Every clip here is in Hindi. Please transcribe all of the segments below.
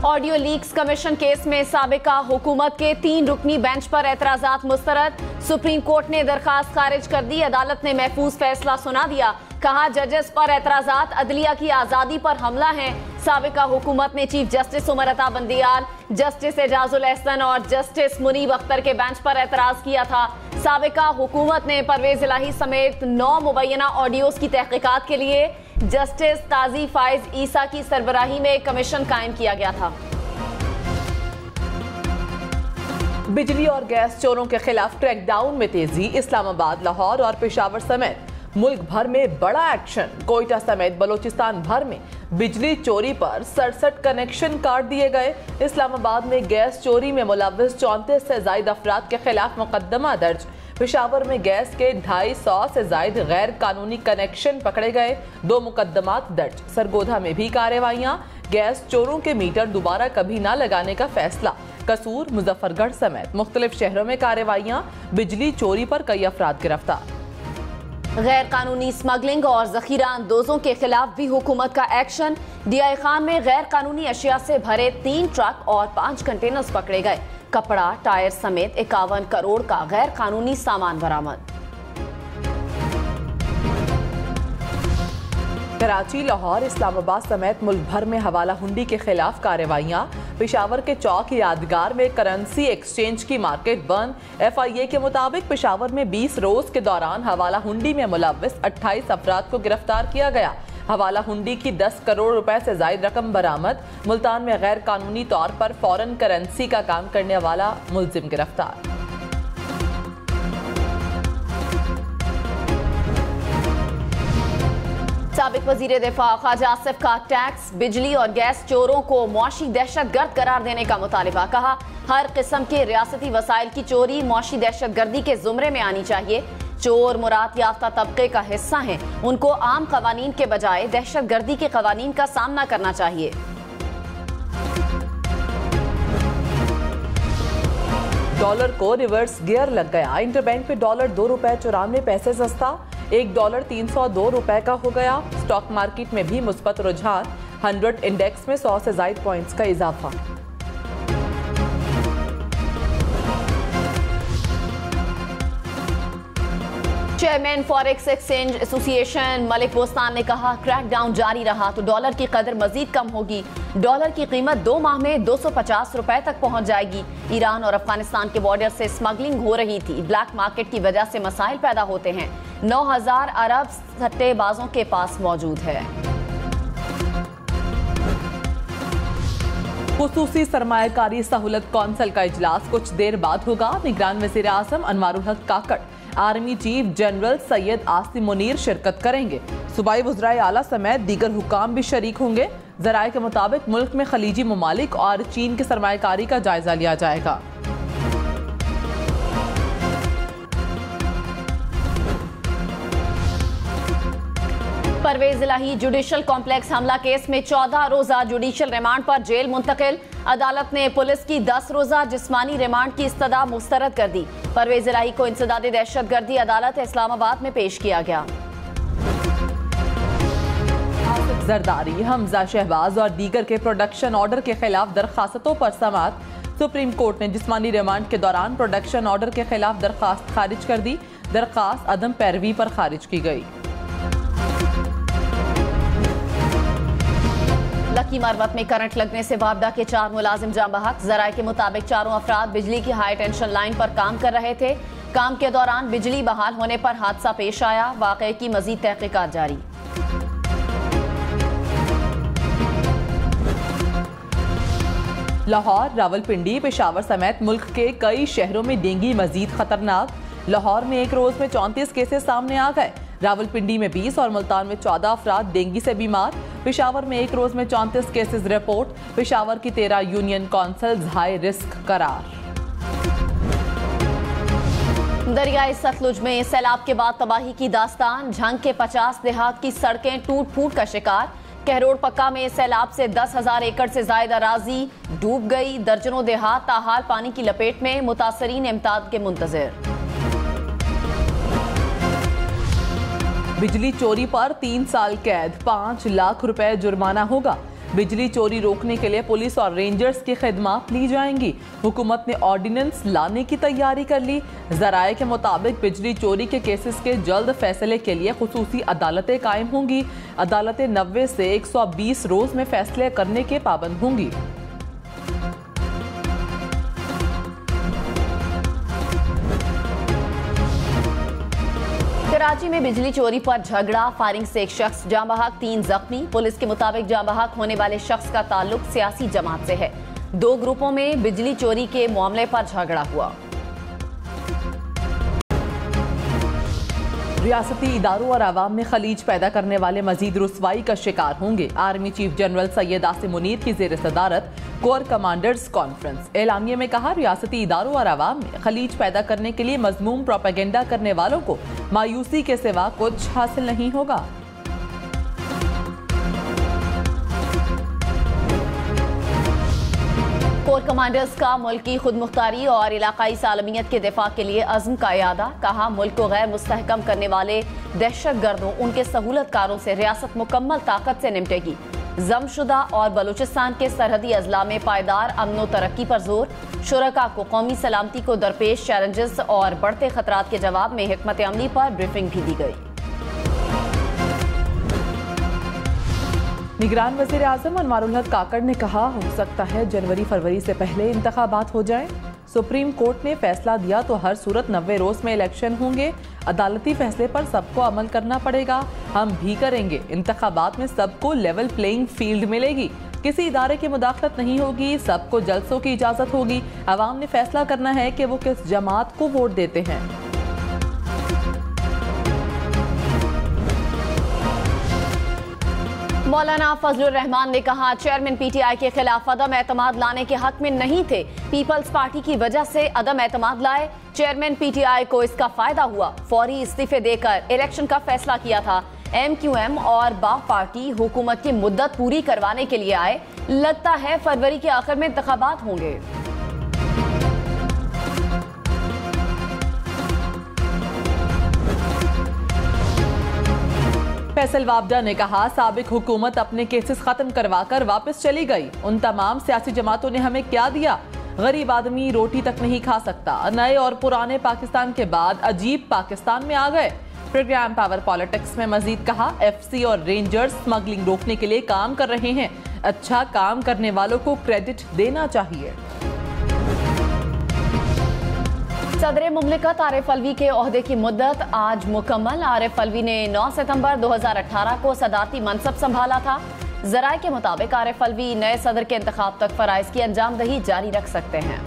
ऑडियो लीक्स कमीशन केस में साबिका हुकूमत के 3 रुकनी बेंच पर एतराजात मुस्तरद। सुप्रीम कोर्ट ने दरखास्त खारिज कर दी। अदालत ने महफूज फैसला सुना दिया। कहा जजेस पर एतराजात अदलिया की आजादी पर हमला है। साबिका हुकूमत ने chief justice Umar Ata Bandial, justice Ejazul Ehsan और जस्टिस मुनीब अख्तर के बेंच पर एतराज किया था। साबिका हुकूमत ने परवेज इलाही समेत 9 मुबैना ऑडियोज की तहकीकात के लिए जस्टिस काजी फाइज ईसा की सरबराही में कमीशन कायम किया गया था। बिजली और गैस चोरों के खिलाफ क्रैकडाउन में तेजी। इस्लामाबाद, लाहौर और पेशावर समेत मुल्क भर में बड़ा एक्शन। कोयटा समेत बलोचिस्तान भर में बिजली चोरी पर 67 कनेक्शन काट दिए गए। इस्लामाबाद में गैस चोरी में मुलव्विस 34 से ज्यादा अफराद के खिलाफ मुकदमा दर्ज। पेशावर में गैस के 250 से ज्यादा गैर कानूनी कनेक्शन पकड़े गए। 2 मुकदमात दर्ज। सरगोधा में भी कार्रवाइयां। गैस चोरों के मीटर दोबारा कभी न लगाने का फैसला। कसूर, मुजफ्फरगढ़ समेत मुख्तलिफ शहरों में कार्रवाइयां। बिजली चोरी पर कई अफराद गिरफ्तार। गैर कानूनी स्मगलिंग और जखीरा अंदोजों के खिलाफ भी हुकूमत का एक्शन। डीआई खान में गैर कानूनी अशिया से भरे 3 ट्रक और 5 कंटेनर्स पकड़े गए। कपड़ा, टायर समेत 51 करोड़ का गैर कानूनी सामान बरामद। कराची, लाहौर, इस्लामाबाद समेत मुल्क भर में हवाला हुंडी के खिलाफ कार्रवाइयां। पेशावर के चौक यादगार में करेंसी एक्सचेंज की मार्केट बंद। FIA के मुताबिक पेशावर में 20 रोज के दौरान हवाला हुंडी में मुलव्विस 28 अफराद को गिरफ्तार किया गया। हवाला हुंडी की 10 करोड़ रुपए से ज्यादा रकम बरामद। मुल्तान में गैर कानूनी तौर पर फॉरेन करेंसी का काम करने वाला मुलजिम गिरफ्तार। साबिक वजीर दिफा ख्वाजा आसिफ का टैक्स, बिजली और गैस चोरों को मुआशी दहशतगर्द करार देने का मुतालिबा। कहा हर किस्म के रियासती वसाइल की चोरी मुआशी दहशतगर्दी के जुमरे में आनी चाहिए। चोर मुराद याफ्ता तबके का हिस्सा हैं। उनको आम कवानीन के बजाय दहशतगर्दी के कवानीन का सामना करना चाहिए। डॉलर को रिवर्स गियर लग गया। इंटरबैंक पे डॉलर 2 रुपए 94 पैसे सस्ता। $1 302 रुपए का हो गया। स्टॉक मार्केट में भी मुस्बत रुझान। 100 इंडेक्स में 100 से ज्यादा पॉइंट्स का इजाफा। Chairman forex exchange association Malik Bostan ने कहा क्रैकडाउन जारी रहा तो डॉलर की कदर मजीद कम होगी। डॉलर की कीमत 2 माह में 250 रुपए तक पहुंच जाएगी। ईरान और अफगानिस्तान के बॉर्डर से स्मगलिंग हो रही थी। ब्लैक मार्केट की वजह से मसाइल पैदा होते हैं। 9000 अरब सट्टेबाजों के पास मौजूद है। खुसूसी सरमायाकारी सहूलत कौंसिल का इजलास कुछ देर बाद होगा। निगरान वज़ीर आज़म Anwarul Haq Kakar, army chief general Syed Asim Munir शिरकत करेंगे। सूबाई वज़राए आला समेत दीगर हुकाम भी शरीक होंगे। ज़राए के मुताबिक मुल्क में खलीजी ममालिक और चीन की सरमायाकारी का जायजा लिया जाएगा। परवेज इलाही जुडिशल कॉम्प्लेक्स हमला केस में 14 रोजा जुडिशल रिमांड पर जेल मुंतकिल। अदालत ने पुलिस की 10 रोजा जिस्मानी रिमांड की इस्तदा मुस्तरद कर दी। परवेज इलाही को इंसदादे दहशतगर्दी अदालत इस्लामाबाद में पेश किया गया। आसिफ जरदारी, हमजा शहबाज और दीगर के प्रोडक्शन ऑर्डर के खिलाफ दरखास्तों पर समाअत। सुप्रीम कोर्ट ने जिस्मानी रिमांड के दौरान प्रोडक्शन ऑर्डर के खिलाफ दरखास्त खारिज कर दी। दरखास्त अदम पैरवी पर खारिज की गई। लकी मरवत में करंट लगने से वारदा के 4 मुलाजिम जाँ बहक। जराये के मुताबिक चारों अफराद बिजली की हाई टेंशन लाइन पर काम कर रहे थे। काम के दौरान बिजली बहाल होने पर हादसा पेश आया। वाक़े की मजीद तहकीकात जारी। लाहौर, रावलपिंडी, पेशावर समेत मुल्क के कई शहरों में डेंगू मजीद खतरनाक। लाहौर में एक रोज में 34 केसेस सामने आ गए। रावलपिंडी में 20 और मुल्तान में 14 अफराद डेंगू से बीमार। पेशावर में एक रोज में 34 केसेस रिपोर्ट। पेशावर की 13 यूनियन काउंसिल्स हाई रिस्क करार। दरियाए सतलुज में सैलाब के बाद तबाही की दास्तान। झंग के 50 देहात की सड़कें टूट फूट का शिकार। कहरोड़ पक्का में सैलाब से 10,000 एकड़ से ज्यादा अराजी डूब गई। दर्जनों देहात ताहाल पानी की लपेट में। मुतासरीन इमदाद के मुंतजिर। बिजली चोरी पर 3 साल कैद, 5 लाख रुपए जुर्माना होगा। बिजली चोरी रोकने के लिए पुलिस और रेंजर्स की खिदमत ली जाएंगी। हुकूमत ने ऑर्डिनेंस लाने की तैयारी कर ली। जराये के मुताबिक बिजली चोरी के केसेस के जल्द फैसले के लिए खुसूसी अदालतें कायम होंगी। अदालतें 90 से 120 रोज में फैसले करने के पाबंद होंगी। कराची में बिजली चोरी पर झगड़ा, फायरिंग से एक शख्स जाँ बहक, 3 जख्मी। पुलिस के मुताबिक जाँ बहक होने वाले शख्स का ताल्लुक सियासी जमात से है। 2 ग्रुपों में बिजली चोरी के मामले पर झगड़ा हुआ। रियासती इदारों और आवाम में खलीज पैदा करने वाले मजीद रुसवाई का शिकार होंगे। Army chief general Syed Asim Munir की जेर सदारत कोर कमांडर्स कॉन्फ्रेंस। एलामिया में कहा, रियासती इदारों और आवाम में खलीज पैदा करने के लिए मजमूम प्रोपेगेंडा करने वालों को मायूसी के सिवा कुछ हासिल नहीं होगा। कोर कमांडर्स का मुल्क की खुद मुख्तारी और इलाकाई सालमियत के दिफा के लिए अज़्म का इरादा। कहा, मुल्क को गैर मुस्तहकम करने वाले दहशत गर्दों, उनके सहूलतकारों से रियासत मुकम्मल ताकत से निपटेगी। जमशुदा और बलूचिस्तान के सरहदी अजला में पायदार अमन व तरक्की पर जोर। शुरका को कौमी सलामती को दरपेश चैलेंजेस और बढ़ते खतरात के जवाब में हिकमत अमली पर ब्रीफिंग भी दी गई। निगरान वज़ीर आज़म अनवारुल हक काकड़ ने कहा, हो सकता है जनवरी-फरवरी से पहले इंतखाबात हो जाएं। सुप्रीम कोर्ट ने फैसला दिया तो हर सूरत 90 रोज में इलेक्शन होंगे। अदालती फैसले पर सबको अमल करना पड़ेगा, हम भी करेंगे। इंतखाबात में सबको लेवल प्लेइंग फील्ड मिलेगी, किसी इदारे की मुदाखलत नहीं होगी, सबको जलसों की इजाजत होगी। अवाम ने फैसला करना है कि वो किस जमात को वोट देते हैं। मौलाना फजलुर रहमान ने कहा, चेयरमैन पीटीआई के खिलाफ अदम एतमाद लाने के हक में नहीं थे। पीपल्स पार्टी की वजह से अदम एतमाद लाए। चेयरमैन पीटीआई को इसका फायदा हुआ। फौरी इस्तीफे देकर इलेक्शन का फैसला किया था। MQM और बाग पार्टी हुकूमत की मुद्दत पूरी करवाने के लिए आए। लगता है फरवरी के आखिर में इंतखाबात होंगे। फैसल वाबडा ने कहा, साबिक हुकूमत अपने केसेस खत्म करवाकर वापस चली गई। उन तमाम सियासी जमातों ने हमें क्या दिया? गरीब आदमी रोटी तक नहीं खा सकता। नए और पुराने पाकिस्तान के बाद अजीब पाकिस्तान में आ गए। प्रोग्राम पावर पॉलिटिक्स में मजीद कहा, FC और रेंजर्स स्मगलिंग रोकने के लिए काम कर रहे हैं। अच्छा काम करने वालों को क्रेडिट देना चाहिए। सदर मुमलिकत आरिफ अलवी के ओहदे की मुद्दत आज मुकम्मल। आरिफ अलवी ने 9 सितंबर 2018 को सदारती मनसब संभाला था। जराये के मुताबिक आरिफ अलवी नए सदर के इंतखाब तक फराइज की अंजामदही जारी रख सकते हैं।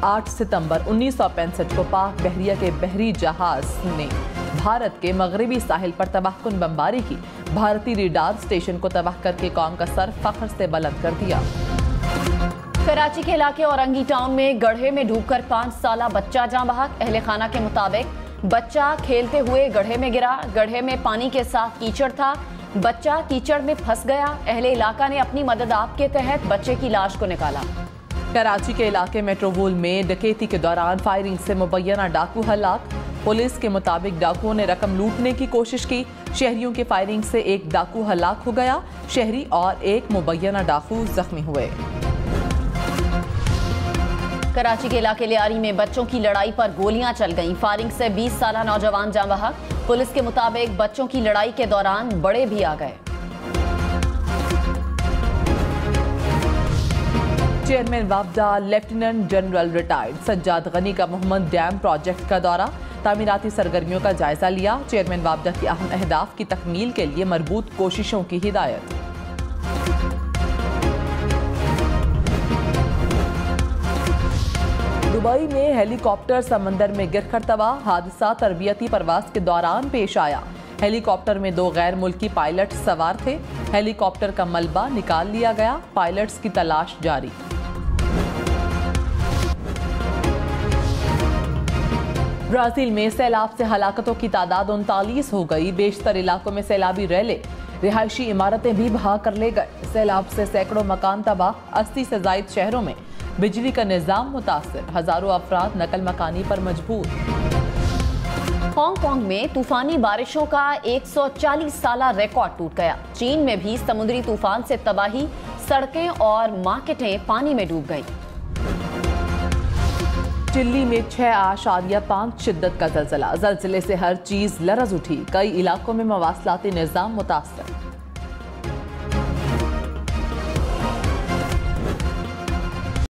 8 सितंबर 1965 को पाक बहरिया के बहरी जहाज ने भारत के मगरबी साहिल पर तबाहकुन बमबारी की। भारतीय रेडार स्टेशन को तबाह करके कौम का सर फख्र से बुलंद कर दिया। कराची के इलाके औरंगी टाउन में गड्ढे में डूबकर 5 साला बच्चा जाँ बहक। अहले खाना के मुताबिक बच्चा खेलते हुए गड्ढे में गिरा। गड्ढे में पानी के साथ कीचड़ था। बच्चा कीचड़ में फंस गया। अहले इलाका ने अपनी मदद आप के तहत बच्चे की लाश को निकाला। कराची के इलाके मेट्रोवोल में डकैती के दौरान फायरिंग से मुबैना डाकू हलाक। पुलिस के मुताबिक डाकुओं ने रकम लूटने की कोशिश की। शहरियों की फायरिंग से एक डाकू हलाक हो गया। शहरी और एक मुबैना डाकू जख्मी हुए। कराची के इलाके लियारी में बच्चों की लड़ाई पर गोलियां चल गईं। फायरिंग से 20 साला नौजवान जाँ बहक। पुलिस के मुताबिक बच्चों की लड़ाई के दौरान बड़े भी आ गए। चेयरमैन वाबडा lieutenant general retired Sajjad Ghani का मोहम्मद डैम प्रोजेक्ट का दौरा। तामीराती सरगर्मियों का जायजा लिया। चेयरमैन वाबडा की अहम अहदाफ की तकमील के लिए मरबूत कोशिशों की हिदायत। दुबई में हेलीकॉप्टर समंदर में गिरकर तबाह। हादसा तरबियती परवाज के दौरान पेश आया। हेलीकॉप्टर में 2 गैर मुल्की पायलट सवार थे। हेलीकॉप्टर का मलबा निकाल लिया गया। पायलट्स की तलाश जारी। ब्राजील में सैलाब से हलाकतों की तादाद 39 हो गई। बेशतर इलाकों में सैलाबी रैले, रिहायशी इमारतें भी बहा कर ले गए। सैलाब से सैकड़ों मकान तबाह। 80 से जायद शहरों में बिजली का निजाम मुतासिर। हजारों अफराद नकल मकानी पर मजबूर। हांगकांग में तूफानी बारिशों का 140 साला रिकॉर्ड टूट गया। चीन में भी समुद्री तूफान से तबाही, सड़कें और मार्केटें पानी में डूब गईं। चिल्ली में 6.5 शिद्दत का जलजिले से हर चीज लरज उठी। कई इलाकों में मवासलाती निजाम मुतासर।